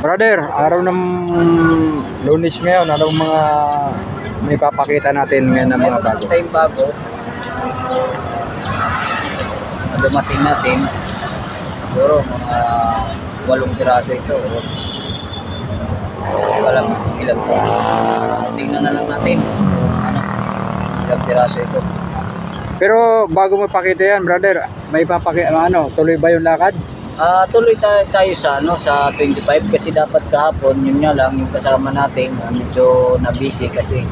Brother, araw ng Lunes ngayon, anong mga may papakita natin ngayon ng mga bago? Tayong bago. Dumating natin. Siguro mga 8 piraso ito. Walang ilan po. Tingnan na lang natin. Ilang piraso ito. Pero bago mo pakita yan, brother, may papakita, tuloy ba yung lakad? Tuloy tayo sa sa 25 kasi dapat kahapon yun nga lang yung kasama natin medyo na busy kasi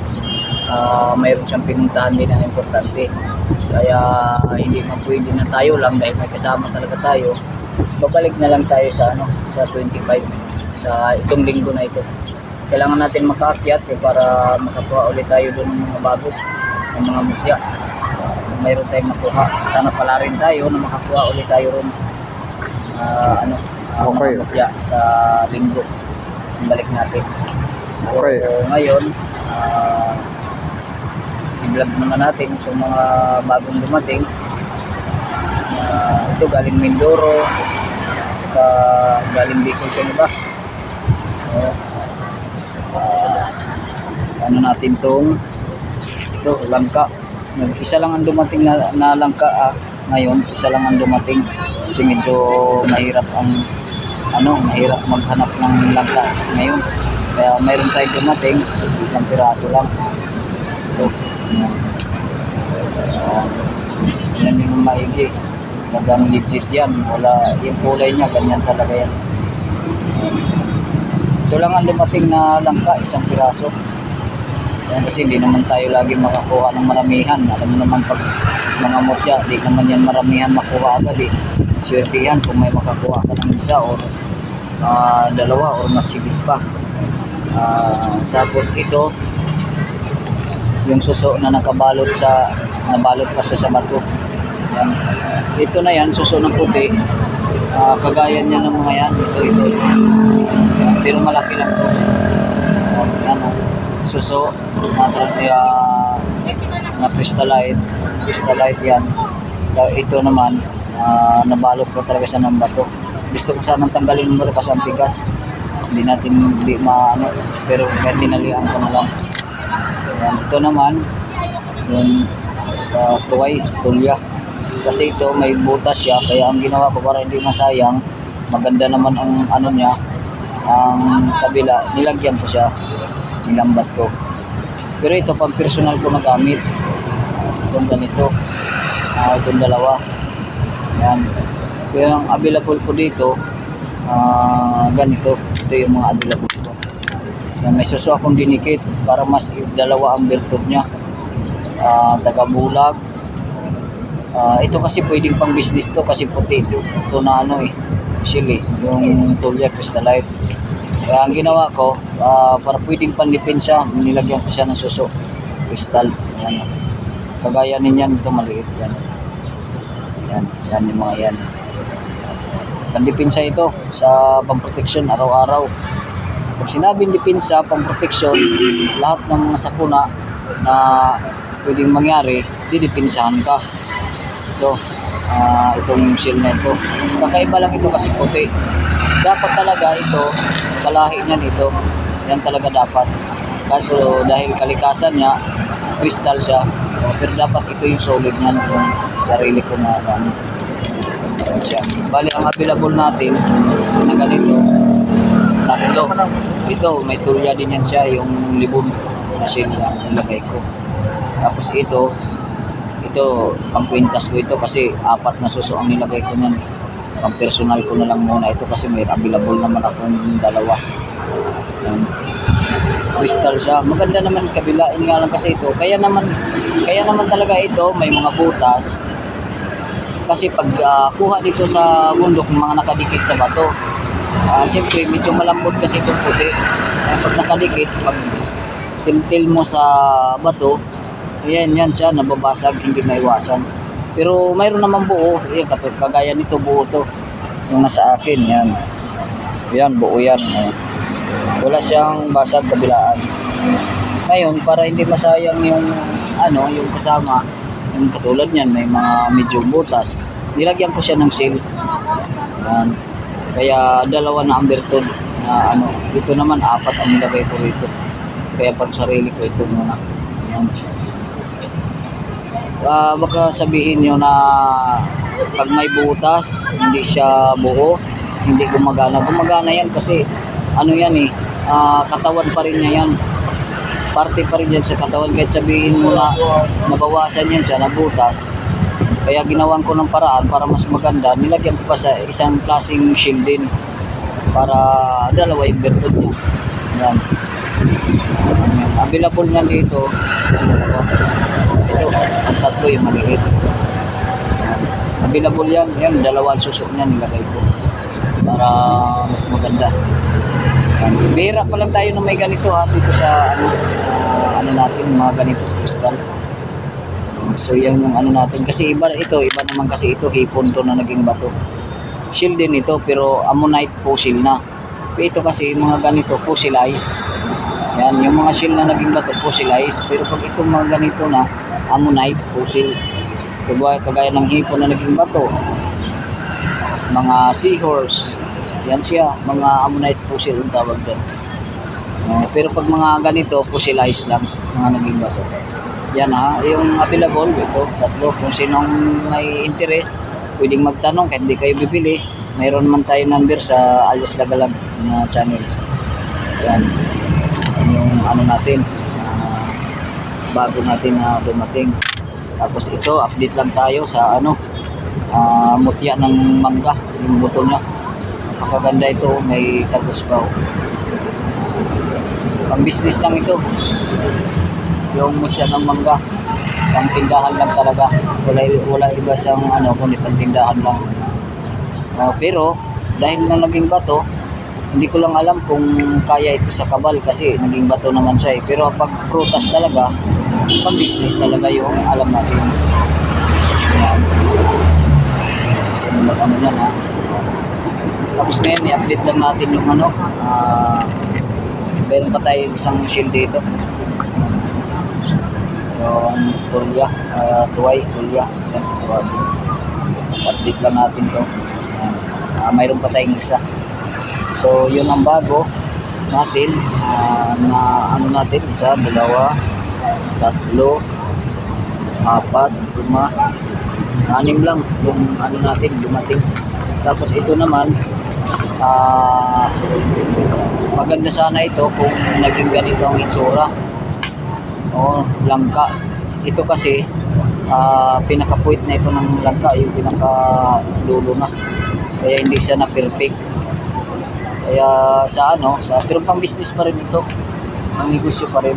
mayroon siyang pinuntahan din na importante. Kaya hindi man pwede na tayo lang dahil may kasama talaga tayo. Babalik na lang tayo sa sa 25 sa itong linggo na ito. Kailangan natin makaakyat para makakuha ulit tayo doon ng mga bago, ng mga musya. Mayroon tayong makuha. Sana pala rin tayo na makakuha ulit tayo ron. Okay. Musya sa linggo. Balik natin. So, Okay. ngayon, i-vlog naman natin itong mga bagong dumating. Ito galing Mindoro, saka galing Bicol ko ba? Natin itong langka. Isa lang ang dumating na langka ngayon, isa lang ang dumating kasi medyo mahirap ang mahirap maghanap ng langka ngayon. Kaya mayroon tayong dumating, isang piraso lang. Ito. Yan yung maigi. Talagang legit yan. Wala, yung kulay niya, ganyan talaga yan. Ito lang ang dumating na langka, isang piraso. Kasi hindi naman tayo lagi makakuha ng maramihan. Alam mo naman pag mga mutya, di naman yan maramihan makuha agad eh. Swertihan kung may makakuha ka ng isa o dalawa o mas sigit pa. Tapos ito, yung suso na nabalot pa sa bato. Yan. Ito na yan, suso ng puti. Kagaya niya ng mga yan. Ito. Pero malaki lang ito. Suso na crystallite yan. Ito naman nabalot ko talaga sa ng bato. Gusto ko sanang tanggalin mo kasi ang tigas, hindi natin pero kahit tinalian ko na lang. Yan. Ito naman yung tulya kasi ito may butas siya, kaya ang ginawa ko para hindi masayang, maganda naman ang niya, ang kabila nilagyan ko siya, nilambat ko. Pero ito pang personal ko na gamit. Itong ganito. Itong dalawa. Yan. Pero ang available ko dito, ganito. Ito yung mga available ko. Yan, may suso akong dinikit para mas dalawa ang bertod niya. Tagabulag. Ito kasi pwedeng pang business to kasi puti. Ito na actually, yung tulya crystallite. Kaya ang ginawa ko, para pwedeng pandipensya, nilagyan ko siya ng suso, crystal. Yan. Kagaya ninyan, ito maliit. Yan. Yan yung mga yan. Pandipensya ito sa pamproteksyon araw-araw. Pag sinabing dipensya, pamproteksyon, lahat ng mga sakuna na pwedeng mangyari, didipensyahan ka. Ito, itong seal na ito. Kakaiba lang ito kasi puti. Dapat talaga ito, kalahi niya dito, yan talaga dapat. Kaso dahil kalikasan niya, crystal siya, pero dapat ito yung solid niyan, yung sarili ko na gamit. Siya. Bali ang available natin na ganito, ito may tulya din yan siya, yung libon na sila nilagay ko. Tapos ito pang kwintas ko ito kasi 4 na suso ang nilagay ko niyan. Pang personal ko na lang muna ito kasi may available naman akong dalawa. Crystal siya. Maganda naman kabilain nga lang kasi ito. Kaya naman talaga ito may mga butas. Kasi pag kuha dito sa bundok mga nakadikit sa bato. Siyempre medyo malambot kasi itong puti. Pag nakadikit, pag tiltil mo sa bato, yan siya nababasag, hindi maiwasan. Pero mayroon naman buo, yan kagaya nito buo to. Yung nasa akin, yan. Yan, buo yan. Wala siyang basag kabilaan. Ngayon, para hindi masayang yung yung kasama, Yung katulad niyan, may mga medyo butas. Nilagyan ko siya ng seal. Yan. Kaya dalawa na ang bertod na ano. Dito naman 4 ang nilagay ko rito. Kaya pag sarili ko ito muna. Yan. Baka sabihin nyo na pag may butas, hindi siya buo, hindi gumagana. Gumagana yan kasi ano yan eh, katawan pa rin niya yan. Parte pa rin yan sa katawan. Kahit sabihin mo na nabawasan yan siya, nabutas. Kaya ginawan ko ng paraan para mas maganda. Nilagyan ko pa sa isang klaseng shield din para dalawa yung bertod niya. Yan. Available nga dito. Ito, ang tatlo yung maliit. Available yan. Yan, dalawang susok niya nilagay ko para mas maganda. Bihira pa lang tayo na may ganito dito sa ano natin, mga ganito crystal. So yan yung ano natin. Kasi iba naman kasi ito, hipon to na naging bato. Shield din ito pero ammonite fossil na. Ito kasi mga ganito fossilized. Yan, yung mga shield na naging bato fossilized. Pero pag itong mga ganito na ammonite fossil, kagaya ng hipon na naging bato, mga seahorse, yan siya, mga ammonite fossil ang tawag doon. Pero pag mga ganito, fossilized lang, mga naging bato. Yan yung available, ito, tatlo. Kung sinong may interest, pwedeng magtanong kahit hindi kayo bibili. Mayroon man tayo number sa Alias Lagalag na channel. Yan. Yung ano natin, bago natin na dumating. Tapos ito, update lang tayo sa ano, mutya ng mangga, yung buto niya. Napakaganda ito, may tagos pa. Pang business lang ito. Yung mutya ng mangga, pang tindahan lang talaga. Wala iba siyang ano, kundi pang tindahan lang. Pero dahil na naging bato, hindi ko lang alam kung kaya ito sa kabal kasi naging bato naman siya eh. Pero pag prutas talaga, pang business talaga yung alam natin. Yan. Kasi ano yan Tapos ngayon, i-update lang natin yung ano, meron pa tayo isang shield dito. Yung tulya, tuway, tulya. Update lang natin to. Mayroon pa tayong isa. So, yun ang bago natin. Na ano natin, isa, dalawa, tatlo, 4, 5, 6 lang yung ano natin, dumating. Tapos ito naman, maganda sana ito kung naging ganito ang itsura. Langka. Ito kasi pinaka-puwit na ito ng langka, yung pinaka-lulo na. Kaya hindi siya na perfect. Kaya pero pang business pa rin ito. Ang negosyo pa rin.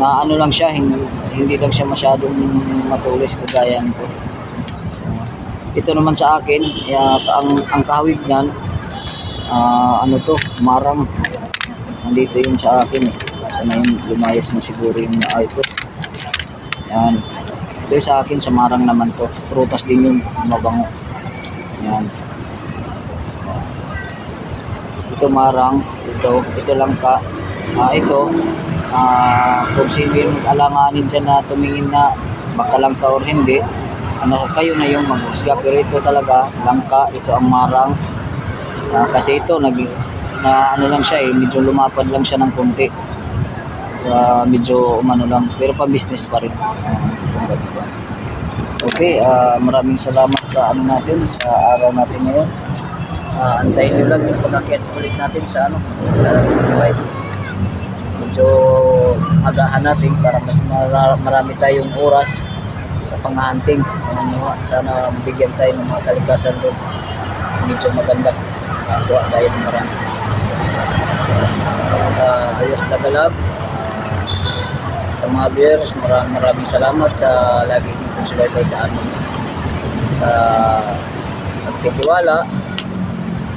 Na ano lang siya, hindi lang siya masyadong matulis kagaya nito. Ito naman sa akin, ang kahawig niyan, ano to, marang. Nandito yung sa akin eh. Kasi na yung lumayas na siguro yung ito. Yan. Ito yung sa akin, sa marang naman to. Prutas din yung mabango. Yan. Ito marang, ito langka. Ito, kung sino yung alanganin dyan na tumingin na baka langka or hindi, kayo na yung maghusga. Pero ito talaga, langka, ito ang marang. Kasi ito, ano lang siya medyo lumapad lang siya ng konti. Medyo umano lang, pero pa-business pa rin. Okay, maraming salamat sa ano natin, sa araw natin ngayon. Antayin nyo lang yung pag-akyat ulit natin sa Dubai. Medyo agahan natin para mas marami tayong oras sa pang-hunting. Sana bigyan tayo ng mga kalikasan doon. Medyo maganda. Kuha tayo ng marami. Alias Lagalag. Sa mga viewers, maraming salamat sa lagi niyong subaybay sa amin. Sa pagtitiwala.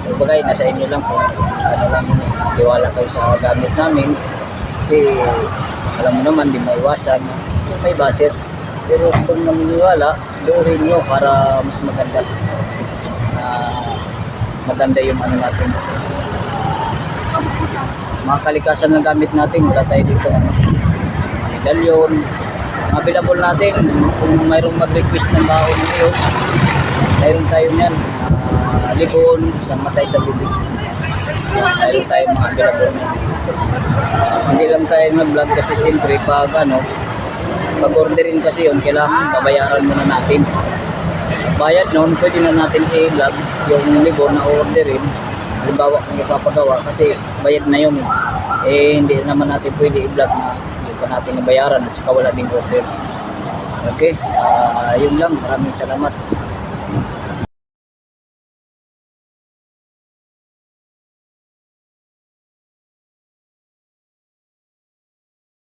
So, bagay, nasa inyo lang kung ano lang tiwala kayo sa gamit namin. Kasi alam mo naman, di maiwasan. So, may basit. Pero kung naniniwala, luhin nyo para mas maganda. Maganda yung ano natin. Mga kalikasan na gamit natin, wala tayo dito medalyon, available natin. Kung mayroong mag-request ng baon ngayon, mayroon tayo niyan. Libon, isang matay sa bibig. Mayroon tayo mga available na. Hindi lang tayo nag-vlog kasi siyempre pag pag-orderin kasi yun, kailangan babayaran muna natin. Bayad noon, pwede na natin i-vlog yung libon na orderin. Halimbawa kung ipapagawa kasi bayad na yun. Hindi naman natin pwede i-vlog na hindi pa natin nabayaran at saka wala ding order. Okay, yun lang. Maraming salamat.